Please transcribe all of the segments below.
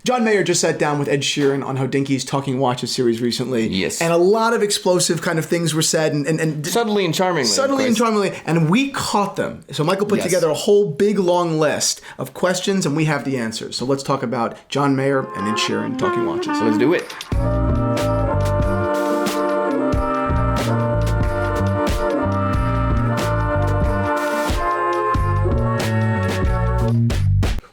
John Mayer just sat down with Ed Sheeran on Hodinkee's Talking Watches series recently. Yes. And a lot of explosive kind of things were said. And subtly and charmingly. Subtly and charmingly. And we caught them. So Michael put together a whole big long list of questions, and we have the answers. So let's talk about John Mayer and Ed Sheeran Talking Watches. So let's do it.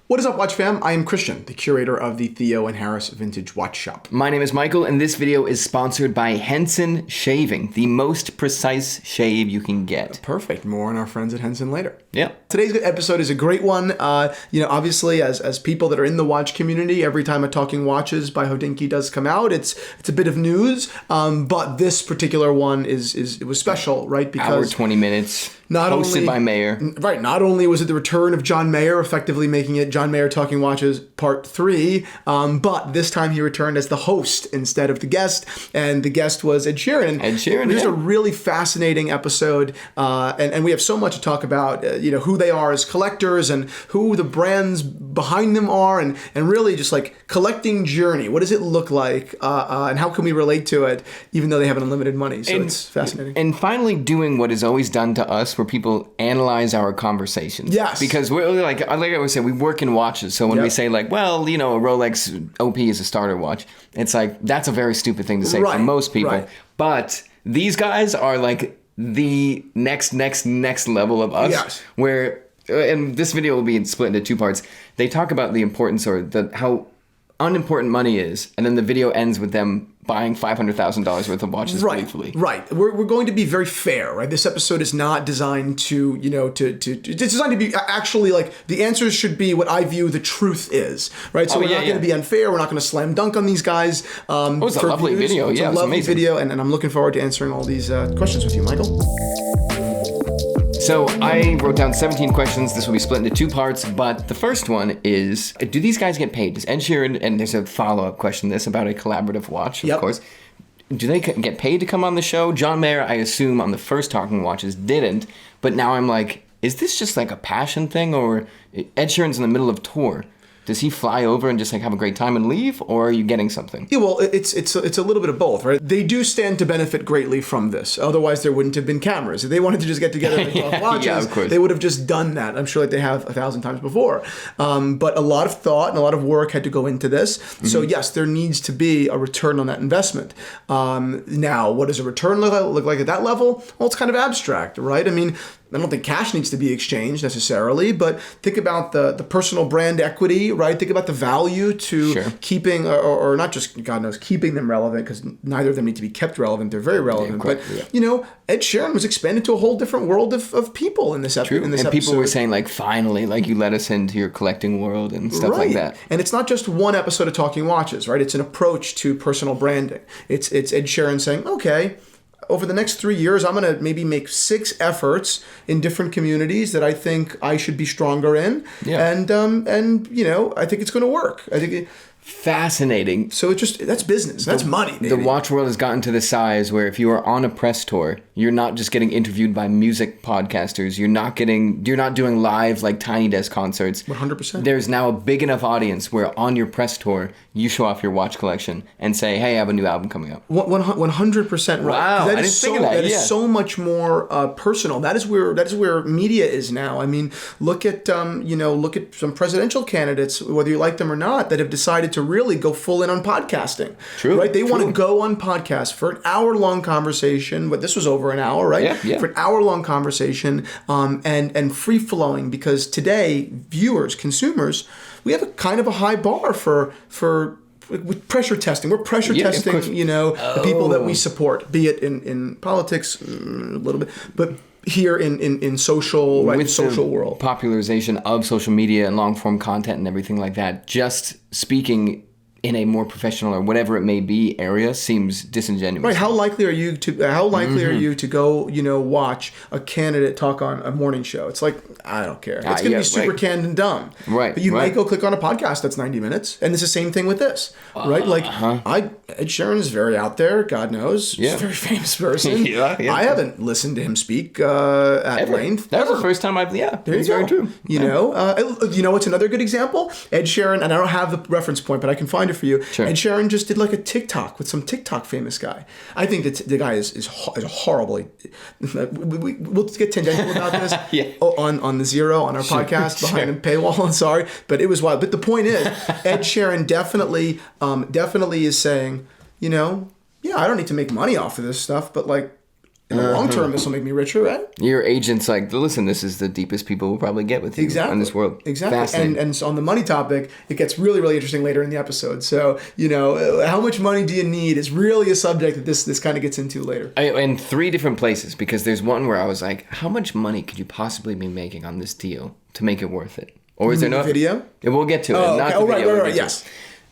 What is up, Watch Fam? I am Christian, the curator of the Theo and Harris Vintage Watch Shop. My name is Michael, and this video is sponsored by Hensen Shaving, the most precise shave you can get. Perfect. More on our friends at Hensen later. Yeah. Today's episode is a great one. Obviously, as people that are in the watch community, every time a Talking Watches by Hodinkee does come out, it's a bit of news. But this particular one it was special, right? Hour 20 minutes. Hosted by Mayer. Right. Not only was it the return of John Mayer, effectively making it John Mayer Talking Watches Part 3, but this time he returned as the host instead of the guest, and the guest was Ed Sheeran. Ed Sheeran, It was a really fascinating episode, and we have so much to talk about, who they are as collectors and who the brands behind them are, and really just like collecting journey. What does it look like, and how can we relate to it, even though they have unlimited money? So it's fascinating. And finally doing what is always done to us, where people analyze our conversations. Yes. Because we're like I always say, we work in watches. So when we say like, well, a Rolex OP is a starter watch, it's like, that's a very stupid thing to say for most people. Right. But these guys are like the next level of us. Yes. Where, and this video will be split into two parts. They talk about the importance or how unimportant money is, and then the video ends with them buying $500,000 worth of watches briefly. Right. We're going to be very fair, right? This episode is not designed to, it's designed to be actually like, the answers should be what I view the truth is, right? So we're not going to be unfair. We're not going to slam dunk on these guys. It's a lovely video. It's a lovely video, and I'm looking forward to answering all these questions with you, Michael. So I wrote down 17 questions. This will be split into two parts, but the first one is, do these guys get paid? Does Ed Sheeran, and there's a follow-up question to this about a collaborative watch, of course. Do they get paid to come on the show? John Mayer, I assume, on the first Talking Watches didn't, but now I'm like, is this just like a passion thing, or Ed Sheeran's in the middle of tour? Does he fly over and just like have a great time and leave, or are you getting something? Yeah, well, it's a little bit of both, right? They do stand to benefit greatly from this. Otherwise, there wouldn't have been cameras. If they wanted to just get together and talk watches, they would have just done that. I'm sure like they have 1,000 times before. But a lot of thought and a lot of work had to go into this. Mm-hmm. So yes, there needs to be a return on that investment. Now, what does a return look like at that level? Well, it's kind of abstract, right? I mean, I don't think cash needs to be exchanged necessarily, but think about the personal brand equity, right? Think about the value to keeping, or not just, God knows, keeping them relevant, because neither of them need to be kept relevant. They're very relevant. But, Ed Sheeran was expanded to a whole different world of people in this episode. And people were saying, like, finally, like, you let us into your collecting world and stuff like that. And it's not just one episode of Talking Watches, right? It's an approach to personal branding. It's Ed Sheeran saying, okay, over the next 3 years, I'm going to maybe make 6 efforts in different communities that I think I should be stronger in. Yeah. And I think it's going to work. I think fascinating. So that's business. That's money, baby. The watch world has gotten to the size where if you are on a press tour, you're not just getting interviewed by music podcasters. You're not doing live like Tiny Desk concerts. 100%. There's now a big enough audience where on your press tour, you show off your watch collection and say, hey, I have a new album coming up. 100% right. Wow, I didn't think of that. That is so much more personal. That is where media is now. I mean, look at some presidential candidates, whether you like them or not, that have decided to really go full in on podcasting. True. Right? They want to go on podcast for an hour-long conversation, but this was over an hour, right? Yeah. For an hour-long conversation, and free-flowing, because today, viewers, consumers, we have a kind of a high bar for with pressure testing. We're pressure testing, the people that we support, be it in politics, a little bit, but here in social, right, with social the world. Popularization of social media and long form content and everything like that. Just speaking in a more professional or whatever it may be area seems disingenuous. Right. How likely are you to go, watch a candidate talk on a morning show? It's like, I don't care. It's going to be super canned and dumb. Right. But you might go click on a podcast that's 90 minutes. And it's the same thing with this. Right? Like, Ed Sheeran is very out there. God knows. He's a very famous person. I haven't listened to him speak at length. That was the first time I've, there you go. Very true. What's another good example? Ed Sheeran, and I don't have the reference point, but I can find it for you. Sure. Ed Sheeran just did like a TikTok with some TikTok famous guy. I think that the guy is horribly. We'll get tangential about this on the Zero on our podcast behind a paywall. I'm sorry, but it was wild. But the point is, Ed Sheeran definitely is saying, I don't need to make money off of this stuff, but like. In the long term, this will make me richer, right? Your agent's like, listen, this is the deepest people will probably get with you in this world. Exactly. And so on the money topic, it gets really, really interesting later in the episode. So, how much money do you need is really a subject that this kind of gets into later. In 3 different places, because there's one where I was like, how much money could you possibly be making on this deal to make it worth it? Or is there no video? We'll get to it. Not the video. Right. Yes.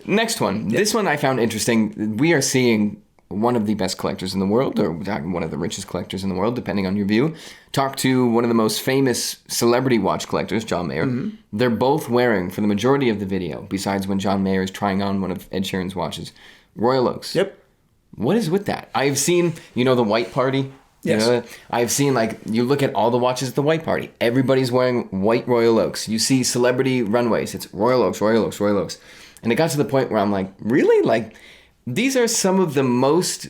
Next one. Yeah. This one I found interesting. We are seeing one of the best collectors in the world, or one of the richest collectors in the world, depending on your view, talk to one of the most famous celebrity watch collectors, John Mayer. Mm-hmm. They're both wearing, for the majority of the video, besides when John Mayer is trying on one of Ed Sheeran's watches, Royal Oaks. Yep. What is with that? I've seen, the White Party. Yes. I've seen, you look at all the watches at the White Party. Everybody's wearing white Royal Oaks. You see celebrity runways. It's Royal Oaks, Royal Oaks, Royal Oaks. And it got to the point where I'm like, really? These are some of the most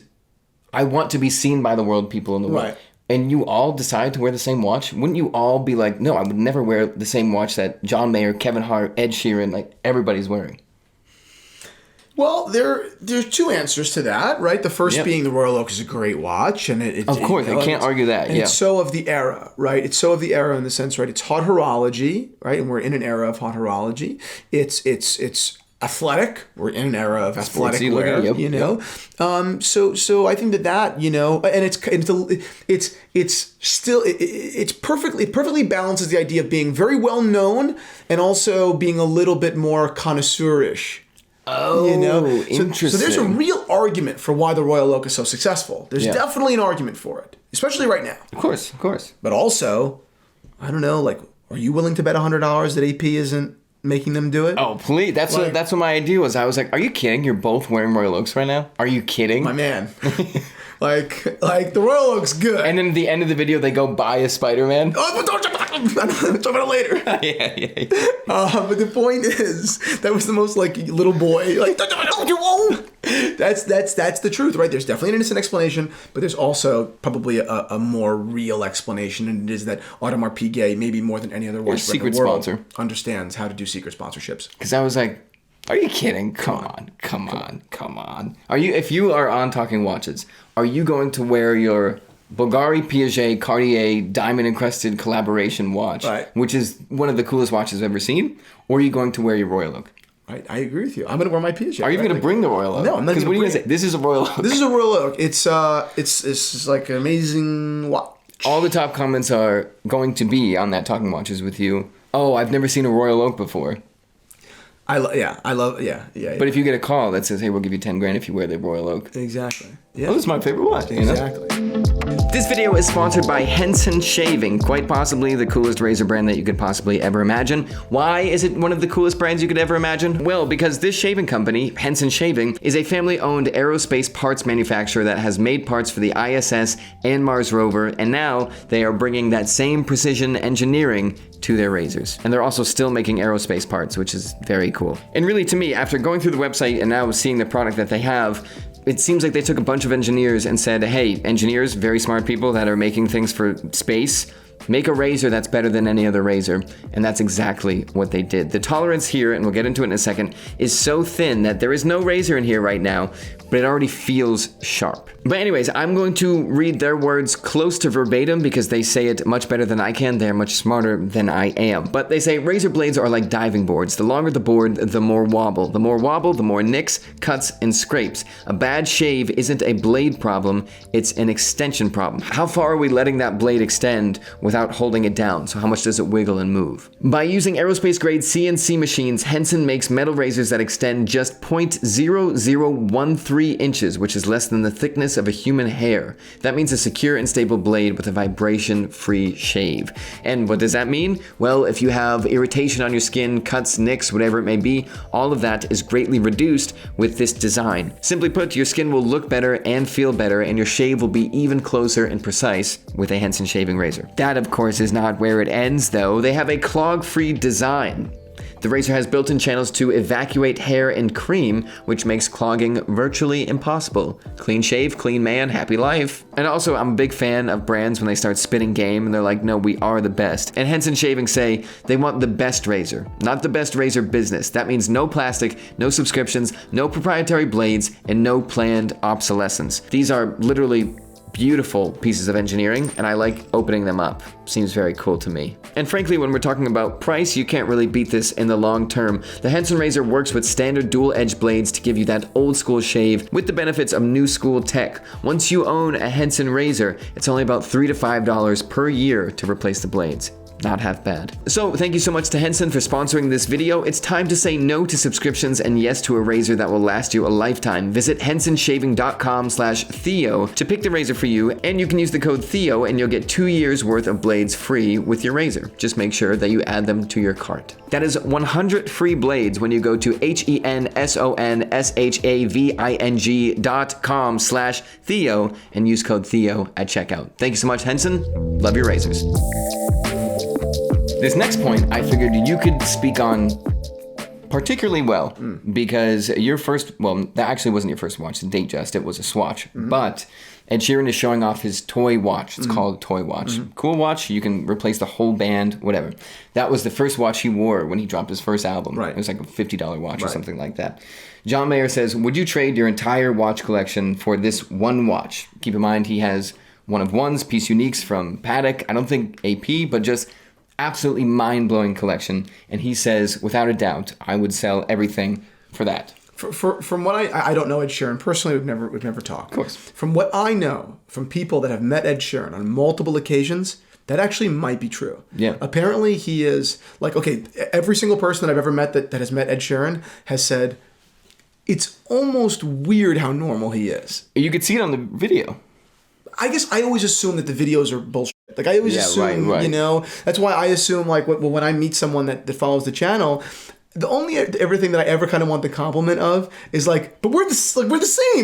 I want to be seen by the world people in the world. Right. And you all decide to wear the same watch? Wouldn't you all be like, no, I would never wear the same watch that John Mayer, Kevin Hart, Ed Sheeran, everybody's wearing? Well, there's 2 answers to that, right? The first being the Royal Oak is a great watch, and I can't argue that. And it's so of the era, right? It's so of the era in the sense, right? It's hot horology, right? And we're in an era of hot horology. It's athletic. We're in an era of athletic wear, So I think that and it perfectly balances the idea of being very well known and also being a little bit more connoisseurish. Oh, interesting. So there's a real argument for why the Royal Oak is so successful. There's definitely an argument for it, especially right now. Of course. But also, I don't know, are you willing to bet $100 that AP isn't making them do it? Oh, please. That's what my idea was. I was like, are you kidding? You're both wearing Royal Oaks right now? Are you kidding? My man. The Royal Oak's good. And then at the end of the video, they go buy a Spider-Man. Oh, talk about it later. Yeah. But the point is, that was the most little boy. That's the truth, right? There's definitely an innocent explanation, but there's also probably a more real explanation, and it is that Audemars Piguet, maybe more than any other watch brand in the world, understands how to do secret sponsorships. Because I was like, are you kidding? Come on. If you are on Talking Watches, are you going to wear your Bulgari Piaget Cartier diamond encrusted collaboration watch, which is one of the coolest watches I've ever seen, or are you going to wear your Royal Oak? Right, I agree with you. I'm going to wear my Piaget. Are you going to bring the Royal Oak? No, I'm not going to bring it. This is a Royal Oak. This is a Royal Oak. It's an amazing watch. All the top comments are going to be on that Talking Watches with you. Oh, I've never seen a Royal Oak before. I love. But if you get a call that says, "Hey, we'll give you $10,000 if you wear the Royal Oak," exactly. Yeah, this is my favorite watch. Exactly. This video is sponsored by Hensen Shaving, quite possibly the coolest razor brand that you could possibly ever imagine. Why is it one of the coolest brands you could ever imagine? Well, because this shaving company, Hensen Shaving, is a family-owned aerospace parts manufacturer that has made parts for the ISS and Mars rover, and now they are bringing that same precision engineering to their razors. And they're also still making aerospace parts, which is very cool. And really, to me, after going through the website and now seeing the product that they have, it seems like they took a bunch of engineers and said, hey, engineers, very smart people that are making things for space, make a razor that's better than any other razor. And that's exactly what they did. The tolerance here, and we'll get into it in a second, is so thin that there is no razor in here right now but it already feels sharp. But anyways, I'm going to read their words close to verbatim because they say it much better than I can. They're much smarter than I am. But they say razor blades are like diving boards. The longer the board, the more wobble. The more wobble, the more nicks, cuts, and scrapes. A bad shave isn't a blade problem, it's an extension problem. How far are we letting that blade extend without holding it down? So how much does it wiggle and move? By using aerospace grade CNC machines, Hensen makes metal razors that extend just 0.0013 inches, which is less than the thickness of a human hair. That means a secure and stable blade with a vibration-free shave. And what does that mean? Well, if you have irritation on your skin, cuts, nicks, whatever it may be, all of that is greatly reduced with this design. Simply put, your skin will look better and feel better, and your shave will be even closer and precise with a Hensen shaving razor. That, of course, is not where it ends, though. They have a clog-free design. The razor has built-in channels to evacuate hair and cream, which makes clogging virtually impossible. Clean shave, clean man, happy life. And also, I'm a big fan of brands when they start spitting game and they're like, no, we are the best. And Hensen Shaving say they want the best razor, not the best razor business. That means no plastic, no subscriptions, no proprietary blades, and no planned obsolescence. These are literally beautiful pieces of engineering, and I like opening them up. Seems very cool to me. And frankly, when we're talking about price, you can't really beat this in the long term. The Hensen razor works with standard dual edge blades to give you that old school shave with the benefits of new school tech. Once you own a Hensen razor, it's only about $3 to $5 per year to replace the blades. Not half bad. So thank you so much to Hensen for sponsoring this video. It's time to say no to subscriptions and yes to a razor that will last you a lifetime. Visit hensenshaving.com/Theo to pick the razor for you, and you can use the code Theo and you'll get 2 years worth of blades free with your razor. Just make sure that you add them to your cart. That is 100 free blades when you go to hensonshaving.com/Theo and use code Theo at checkout. Thank you so much, Hensen. Love your razors. This next point, I figured you could speak on particularly well, because your first, well, that actually wasn't your first watch, the Datejust, it was a Swatch, but Ed Sheeran is showing off his toy watch. It's called a toy watch. Cool watch, you can replace the whole band, whatever. That was the first watch he wore when he dropped his first album. Right. It was like a $50 watch or something like that. John Mayer says, would you trade your entire watch collection for this one watch? Keep in mind, he has one of ones, piece uniques from Patek, I don't think AP, but just absolutely mind-blowing collection, and he says, without a doubt, I would sell everything for that. From what I don't know Ed Sheeran personally. We've never talked. Of course. From what I know from people that have met Ed Sheeran on multiple occasions, that actually might be true. Yeah. Apparently, he is like, okay, every single person that I've ever met that has met Ed Sheeran has said it's almost weird how normal he is. You could see it on the video. I guess I always assume that the videos are bullshit. Like, I always assume, right. You know, that's why I assume, like, when I meet someone that follows the channel, the only everything that I ever kind of want the compliment of is like, but we're the same.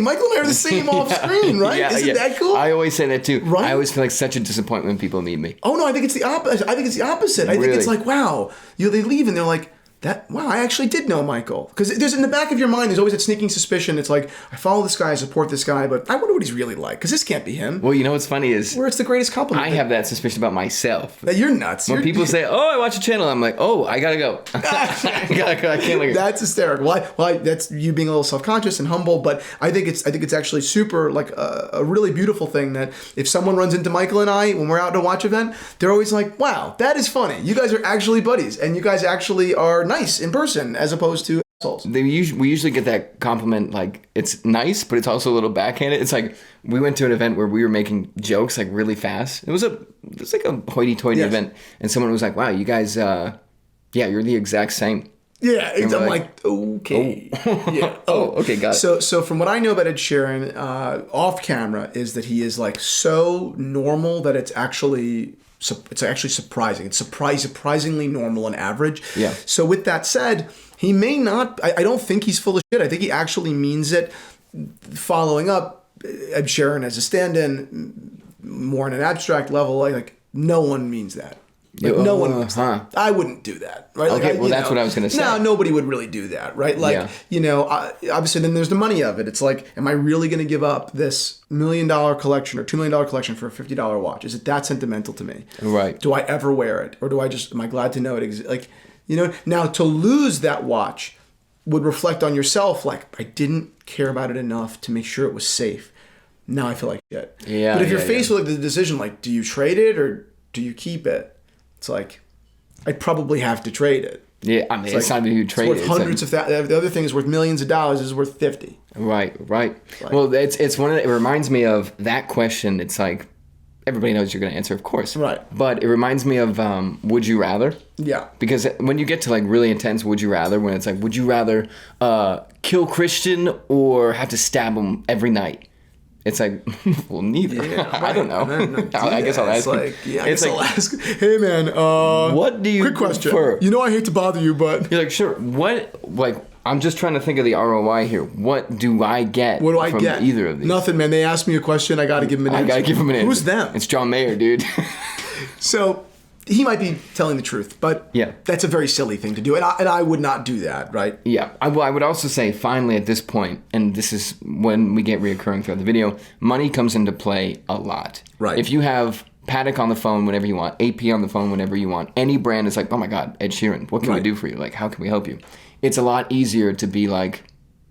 Michael and I are the same off screen, right? Isn't that cool? I always say that too. Right? I always feel like such a disappointment when people meet me. Oh no, I think it's the opposite. I think it's like, wow, they leave and they're like, I actually did know Michael. Because there's in the back of your mind, there's always that sneaking suspicion. It's like, I follow this guy, I support this guy, but I wonder what he's really like. Because this can't be him. Well, you know what's funny is... Where it's the greatest compliment. I have that suspicion about myself. That you're nuts. When people say, oh, I watch a channel, I'm like, oh, I gotta go. I can't look. That's hysterical. Well, that's you being a little self-conscious and humble, but I think it's actually super, like, a really beautiful thing that if someone runs into Michael and I when we're out at a watch event, they're always like, wow, that is funny. You guys are actually buddies, and you guys actually are nice in person, as opposed to assholes. We usually get that compliment, like, it's nice, but it's also a little backhanded. It's like, we went to an event where we were making jokes, like, really fast. It was like a hoity-toity event, and someone was like, wow, you guys, you're the exact same. Yeah, I'm like, okay. Oh. Yeah. Oh, okay, got it. So from what I know about Ed Sheeran, off camera, is that he is, like, so normal that it's actually surprising. It's surprisingly normal and average. Yeah. So with that said, he may not, I don't think he's full of shit. I think he actually means it. Following up, Ed Sheeran as a stand-in, more on an abstract level, like no one means that. Like, no one means that. I wouldn't do that, right? Okay, like, that's what I was going to say. No, nobody would really do that, right? Like, obviously then there's the money of it. It's like, am I really going to give up this $1 million collection or $2 million collection for a $50 watch? Is it that sentimental to me? Right. Do I ever wear it? Or am I glad to know it exists? Like, now to lose that watch would reflect on yourself like, I didn't care about it enough to make sure it was safe. Now I feel like shit. Yeah. But if you're faced with like the decision, like, do you trade it or do you keep it? It's like, I'd probably have to trade it. Yeah, I mean, it's not even who trade it. It's worth hundreds of thousands. The other thing is worth millions of dollars. Is worth 50. Right. Like, well, it's one of it reminds me of that question. It's like, everybody knows you're going to answer, of course. Right. But it reminds me of would you rather? Yeah. Because when you get to like really intense would you rather, when it's like, would you rather kill Christian or have to stab him every night? It's like, well, neither. Yeah, right. I don't know. I guess I'll ask. I'll ask. Hey, man. What do you quick question. prefer? You know, I hate to bother you, but you're like, sure. What like? I'm just trying to think of the ROI here. What do I get? What do I get? Either of these? Nothing, man. They asked me a question. I got to give them an answer. I got to give them an answer. Who's them? It's John Mayer, dude. So he might be telling the truth, but yeah, that's a very silly thing to do, and I would not do that, right? Yeah. I would also say, finally, at this point, and this is when we get reoccurring throughout the video, money comes into play a lot. Right. If you have Paddock on the phone whenever you want, AP on the phone whenever you want, any brand is like, oh my God, Ed Sheeran, what can we do for you? Like, how can we help you? It's a lot easier to be like,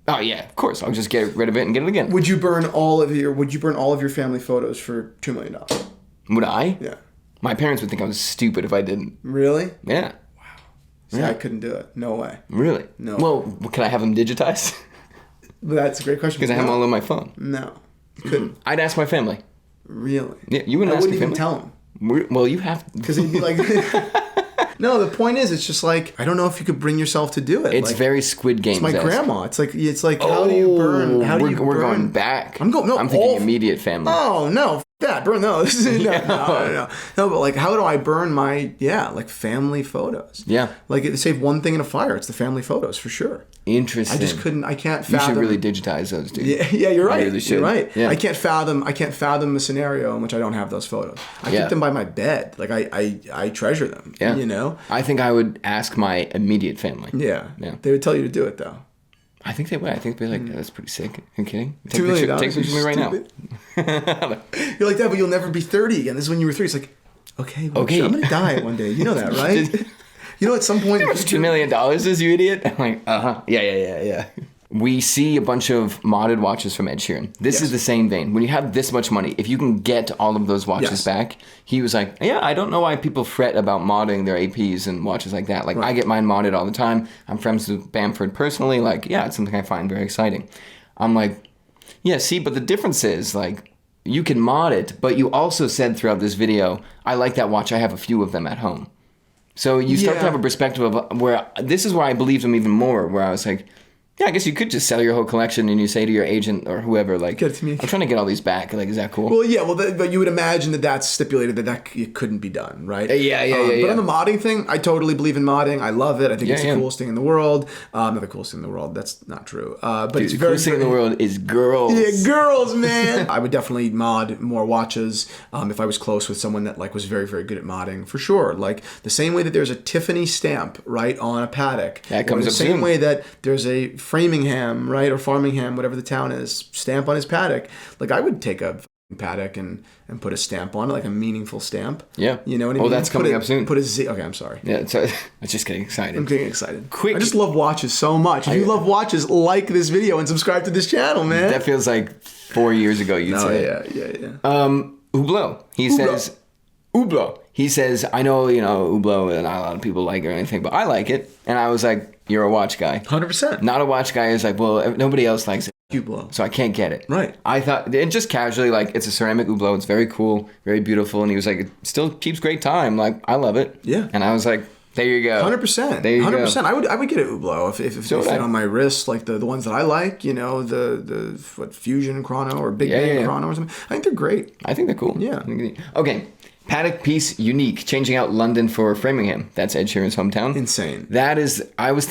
oh yeah, of course, I'll just get rid of it and get it again. Would you burn all of your family photos for $2 million? Would I? Yeah. My parents would think I was stupid if I didn't. Really? Yeah. Wow. See, I couldn't do it. No way. Really? No. Well, can I have them digitized? That's a great question. Because I have them all on my phone. No. Couldn't. I'd ask my family. Really? Yeah, you wouldn't ask your family? I wouldn't even tell them. Well, you have to. Because they'd be like... No, the point is, it's just like, I don't know if you could bring yourself to do it. It's like, very Squid Game. It's my grandma. It's like how do you burn? We're going back. I'm thinking immediate family. Oh no, that burn those. No. But like, how do I burn my family photos? Yeah, like it save one thing in a fire. It's the family photos for sure. Interesting. I just couldn't. I can't fathom. You should really digitize those, dude. Yeah, you're right. You really should. You're right. Yeah. I can't fathom a scenario in which I don't have those photos. I keep them by my bed. Like I treasure them. Yeah. You know. I think I would ask my immediate family. Yeah. They would tell you to do it though. I think they would. I think they'd be like, that's pretty sick. Are you kidding? $2 million. Take pictures of me right now. You're like that, but you'll never be 30 again. This is when you were 3. It's like, okay. I'm going to die one day. You know that, right? You know, at some point... How much $2 million is, you idiot? I'm like, Yeah. We see a bunch of modded watches from Ed Sheeran. This is the same vein. When you have this much money, if you can get all of those watches back, he was like, yeah, I don't know why people fret about modding their APs and watches like that. Like, I get mine modded all the time. I'm friends with Bamford personally. Like, yeah, it's something I find very exciting. I'm like, yeah, see, but the difference is, like, you can mod it, but you also said throughout this video, I like that watch. I have a few of them at home. So you start to have a perspective of where, this is where I believed him even more, where I was like, yeah, I guess you could just sell your whole collection and you say to your agent or whoever, like, get it to me. I'm trying to get all these back. Like, is that cool? Well, yeah, but you would imagine that that's stipulated that it couldn't be done, right? Yeah. But on the modding thing, I totally believe in modding. I love it. I think it's the coolest thing in the world. Not the coolest thing in the world. That's not true. But dude, it's the very coolest thing in the world is girls. Yeah, girls, man. I would definitely mod more watches if I was close with someone that like was very, very good at modding, for sure. Like the same way that there's a Tiffany stamp, right, on a Paddock. That comes up soon. The same way that there's a Framingham, right, or Farmingham, whatever the town is, stamp on his Paddock. Like I would take a Paddock and put a stamp on it, like a meaningful stamp. Yeah. You know what I mean? Oh, that's coming up soon. Put a Z. Okay, I'm sorry. Yeah, so I'm just getting excited. I'm getting excited. Quick. I just love watches so much. If you love watches, like this video and subscribe to this channel, man. That feels like 4 years ago you'd say. Yeah. Hublot. He says, Hublot. He says, I know, Hublot, not a lot of people like it or anything, but I like it. And I was like, you're a watch guy. 100%. Not a watch guy is like, well, nobody else likes it. Hublot. So I can't get it. Right. I thought, and just casually, like, it's a ceramic Hublot. It's very cool, very beautiful. And he was like, it still keeps great time. Like, I love it. Yeah. And I was like, there you go. 100%. There you 100%. go. I would get a Hublot if it fit on my wrist, like the ones that I like, the Fusion Chrono or Big Bang Chrono or something. I think they're great. I think they're cool. Yeah. Okay. Paddock piece unique, changing out London for Framingham. That's Ed Sheeran's hometown. Insane. That is, I was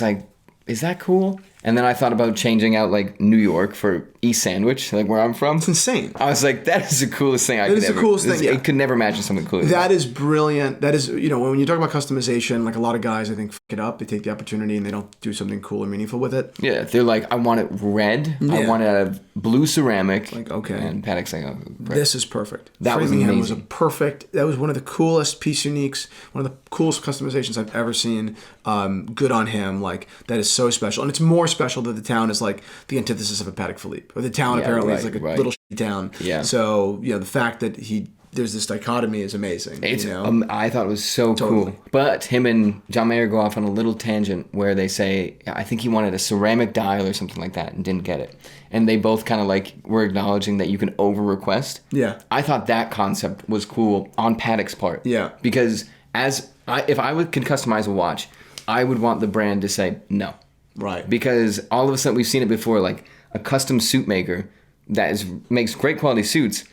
like, is that cool? And then I thought about changing out like New York for East Sandwich, like where I'm from. It's insane. I was like, that is the coolest thing I could ever. That is the coolest thing, yeah. I could never imagine something cooler. That is brilliant. That is, when you talk about customization, like a lot of guys, I think, it up. They take the opportunity and they don't do something cool or meaningful with it. Yeah, they're like, I want it red. Yeah. I want a blue ceramic. Like, okay. And Patek's like, oh, this is perfect. That was amazing. That was one of the coolest piece uniques, one of the coolest customizations I've ever seen. Good on him. Like, that is so special. And it's more special that the town is like the antithesis of a Patek Philippe. Or the town apparently is like a little shitty town. Yeah. So, the fact that there's this dichotomy is amazing. I thought it was so cool. But him and John Mayer go off on a little tangent where they say, I think he wanted a ceramic dial or something like that and didn't get it. And they both kind of like were acknowledging that you can over-request. Yeah. I thought that concept was cool on Patek's part. Yeah. Because if I could customize a watch, I would want the brand to say no. Right. Because all of a sudden, we've seen it before, like a custom suit maker that makes great quality suits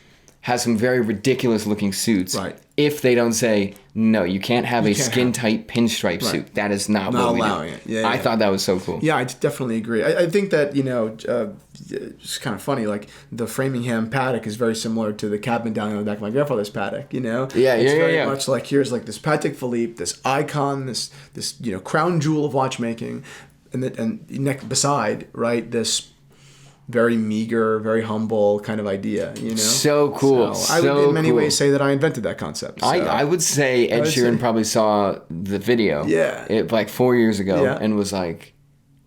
has some very ridiculous looking suits. Right. If they don't say, no, you can't have a skin tight pinstripe suit. That is not what we do. It. Yeah, I thought that was so cool. Yeah, I definitely agree. I think that, it's kind of funny. Like the Framingham Patek is very similar to the cap medallion on the back of my grandfather's Patek, Yeah, it's very much like here's like this Patek Philippe, this icon, this crown jewel of watchmaking, and beside, right, this very meager, very humble kind of idea, So cool. So I would in many ways say that I invented that concept. So. I would say Ed Sheeran probably saw the video. Yeah. Like 4 years ago and was like,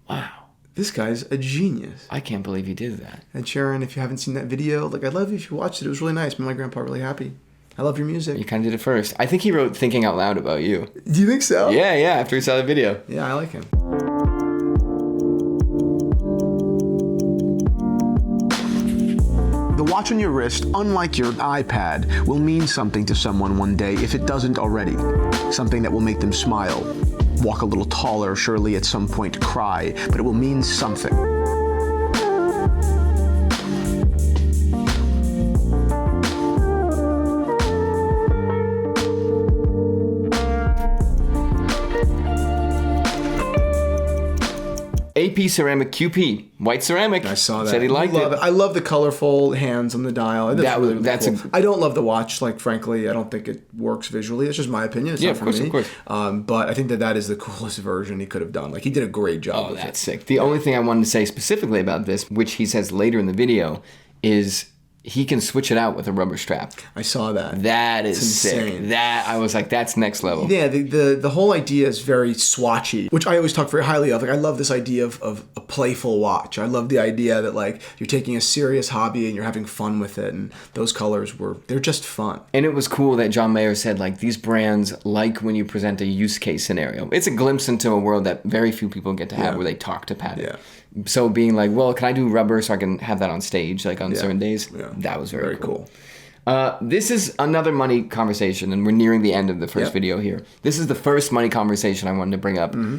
wow. This guy's a genius. I can't believe he did that. Ed Sheeran, if you haven't seen that video, like I'd love you if you watched it. It was really nice. Made my grandpa really happy. I love your music. You kind of did it first. I think he wrote Thinking Out Loud about you. Do you think so? Yeah, after he saw the video. Yeah, I like him. The watch on your wrist, unlike your iPad, will mean something to someone one day if it doesn't already. Something that will make them smile, walk a little taller, surely at some point cry, but it will mean something. AP Ceramic QP, white ceramic. I saw that. Said he liked it. I love the colorful hands on the dial. That's cool. I don't love the watch. Like, frankly, I don't think it works visually. It's just my opinion. It's not for me. Of course. But I think that is the coolest version he could have done. Like, he did a great job with it. Oh, that's sick. The only thing I wanted to say specifically about this, which he says later in the video, is he can switch it out with a rubber strap. I saw that. That is sick. That I was like, that's next level. Yeah, the whole idea is very swatchy, which I always talk very highly of. Like, I love this idea of a playful watch. I love the idea that like you're taking a serious hobby and you're having fun with it, and those colors they're just fun. And it was cool that John Mayer said like these brands like when you present a use case scenario. It's a glimpse into a world that very few people get to have where they talk to Patek. Yeah. So being like, well, can I do rubber so I can have that on stage, like on certain days? Yeah. That was very cool. This is another money conversation, and we're nearing the end of the first video here. This is the first money conversation I wanted to bring up. Mm-hmm.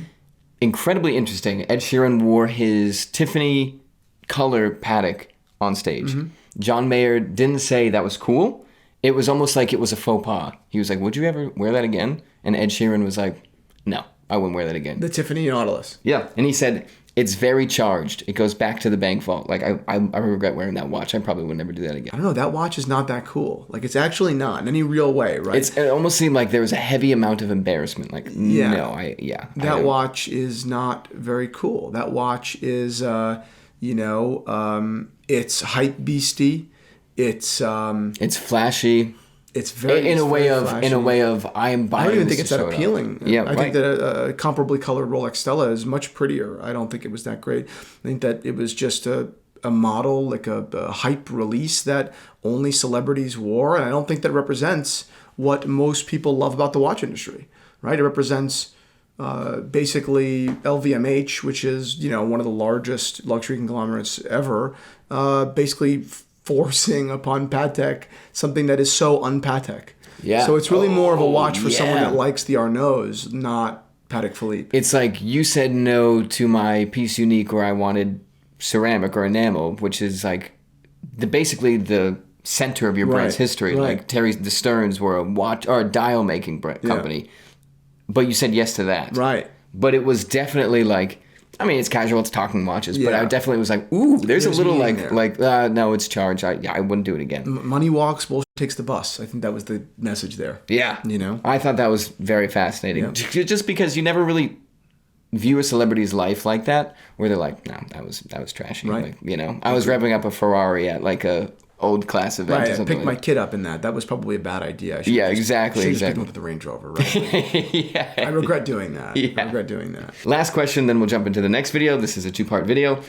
Incredibly interesting. Ed Sheeran wore his Tiffany color Patek on stage. Mm-hmm. John Mayer didn't say that was cool. It was almost like it was a faux pas. He was like, would you ever wear that again? And Ed Sheeran was like, no, I wouldn't wear that again. The Tiffany Nautilus. Yeah. And he said, it's very charged. It goes back to the bank vault. Like, I regret wearing that watch. I probably would never do that again. I don't know. That watch is not that cool. Like, it's actually not in any real way, right? It almost seemed like there was a heavy amount of embarrassment. Like, That watch is not very cool. That watch is, it's hype beastie. It's flashy. It's very in a way of I am buying. I don't even think it's that appealing. Yeah, I think that a comparably colored Rolex Stella is much prettier. I don't think it was that great. I think that it was just a model, like a hype release that only celebrities wore, and I don't think that represents what most people love about the watch industry. Right? It represents basically LVMH, which is one of the largest luxury conglomerates ever. Basically forcing upon Patek something that is so un-Patek. Yeah. So it's really more of a watch for someone that likes the Arnauds, not Patek Philippe. It's like you said no to my piece unique where I wanted ceramic or enamel, which is like basically the center of your brand's history. Right. Like the Stearns were a watch or a dial making company, but you said yes to that. Right. But it was definitely like, I mean, it's casual, it's talking watches, but I definitely was like, ooh, there's a little no, it's charged. I wouldn't do it again. Money walks, bullshit takes the bus. I think that was the message there. Yeah. I thought that was very fascinating. Yeah. Just because you never really view a celebrity's life like that, where they're like, no, that was trashy. Right. Like, you know, I was revving up a Ferrari at like a old class event. Right, or something I picked my kid up in that. That was probably a bad idea. Exactly. Just picked him up with the Range Rover, right? Yeah. I regret doing that. Yeah. I regret doing that. Last question, then we'll jump into the next video. This is a 2-part video.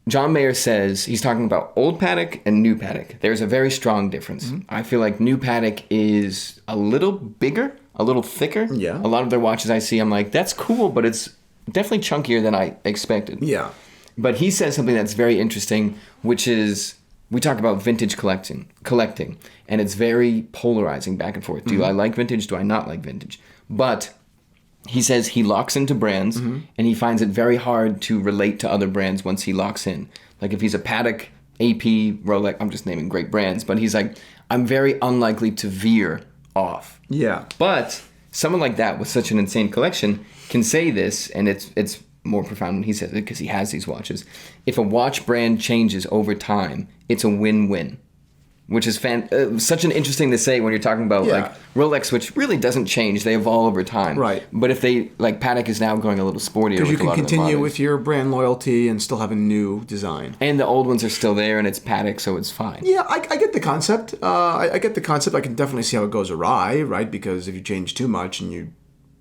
John Mayer says he's talking about old paddock and new paddock. There's a very strong difference. I feel like new paddock is a little bigger, a little thicker. Yeah. A lot of their watches I see, I'm like, that's cool, but it's definitely chunkier than I expected. Yeah. But he says something that's very interesting, which is, we talk about vintage collecting, and it's very polarizing back and forth. Do I like vintage? Do I not like vintage? But he says he locks into brands, and he finds it very hard to relate to other brands once he locks in. Like if he's a Patek, AP, Rolex, I'm just naming great brands, but he's like, I'm very unlikely to veer off. Yeah. But someone like that with such an insane collection can say this, and it's more profound when he says it because he has these watches. If a watch brand changes over time, it's a win-win. Which is such an interesting to say when you're talking about like Rolex, which really doesn't change. They evolve over time. Right. But if they, like Patek is now going a little sportier. Because you can continue with your brand loyalty and still have a new design. And the old ones are still there and it's Patek, so it's fine. Yeah, I get the concept. I get the concept. I can definitely see how it goes awry, right? Because if you change too much and you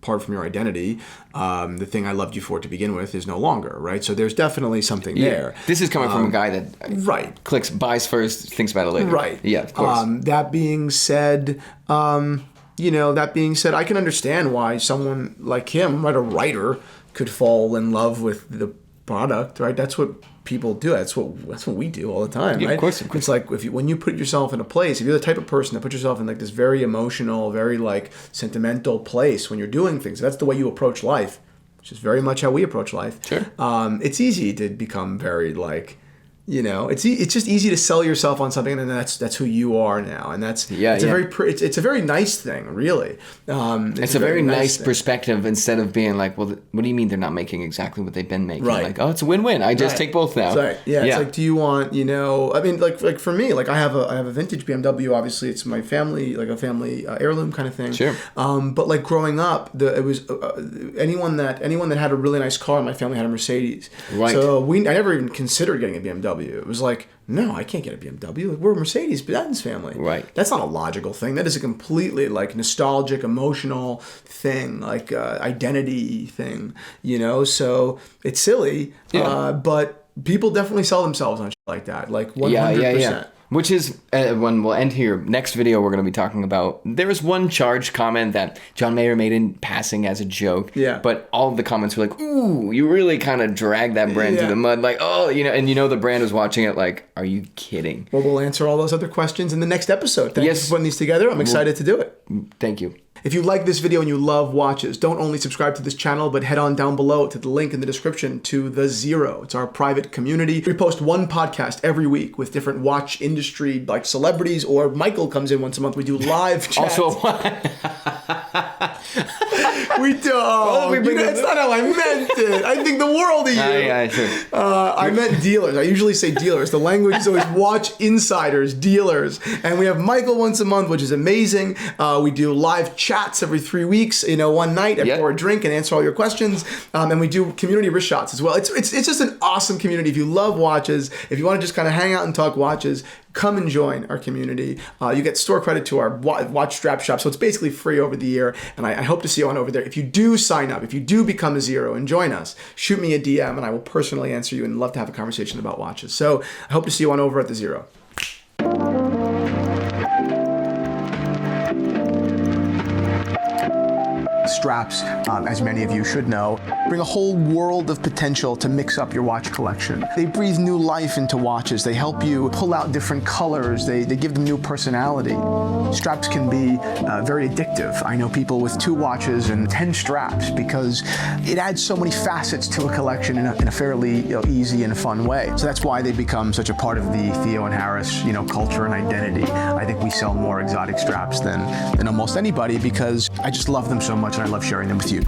part from your identity, the thing I loved you for to begin with is no longer, right? So there's definitely something there. This is coming from a guy that clicks, buys first, thinks about it later. Right. Yeah, of course. That being said, I can understand why someone like him, right, a writer, could fall in love with the product, right? That's what people do. That's what we do all the time, right? Of course. It's like when you put yourself in a place, if you're the type of person that puts yourself in like this very emotional, very like sentimental place when you're doing things, that's the way you approach life, which is very much how we approach life. Sure. It's easy to become very like, it's just easy to sell yourself on something, and that's who you are now, and it's a very nice thing, really. It's a very nice perspective instead of being like, well, what do you mean they're not making exactly what they've been making? Right. Like, oh, it's a win-win. I just take both now. Right. Yeah. It's like, do you want, I mean, like for me, like I have a vintage BMW. Obviously, it's my family, like a family heirloom kind of thing. Sure. But like growing up, it was anyone that had a really nice car in my family had a Mercedes. Right. So I never even considered getting a BMW. It was like, no, I can't get a BMW. Like, we're a Mercedes-Benz family. Right. That's not a logical thing. That is a completely like nostalgic, emotional thing, like identity thing. So it's silly. Yeah. But people definitely sell themselves on shit like that. Like 100%. Yeah. Which is, when we'll end here, next video we're going to be talking about, there was one charged comment that John Mayer made in passing as a joke. Yeah. But all of the comments were like, ooh, you really kind of dragged that brand through the mud. Like, oh, and the brand was watching it like, are you kidding? Well, we'll answer all those other questions in the next episode. Thanks for putting these together. I'm excited to do it. Thank you. If you like this video and you love watches, don't only subscribe to this channel, but head on down below to the link in the description to The Zero. It's our private community. We post one podcast every week with different watch industry, like celebrities, or Michael comes in once a month. We do live chats. Also, we do. That's not how I meant it. I think the world of you. Yeah, sure. I meant dealers. I usually say dealers. The language is always watch insiders, dealers. And we have Michael once a month, which is amazing. We do live chats every 3 weeks, one night. I pour a drink and answer all your questions. And we do community wrist shots as well. It's just an awesome community. If you love watches, if you want to just kind of hang out and talk watches, come and join our community. You get store credit to our watch strap shop, so it's basically free over the year, and I hope to see you on over there. If you do sign up, if you do become a Zero and join us, shoot me a DM, and I will personally answer you and love to have a conversation about watches. So I hope to see you on over at The Zero. Straps, as many of you should know, bring a whole world of potential to mix up your watch collection. They breathe new life into watches. They help you pull out different colors. They give them new personality. Straps can be very addictive. I know people with 2 watches and 10 straps because it adds so many facets to a collection in a fairly easy and fun way. So that's why they become such a part of the Theo and Harris culture and identity. I think we sell more exotic straps than almost anybody because I just love them so much and I love sharing them with you.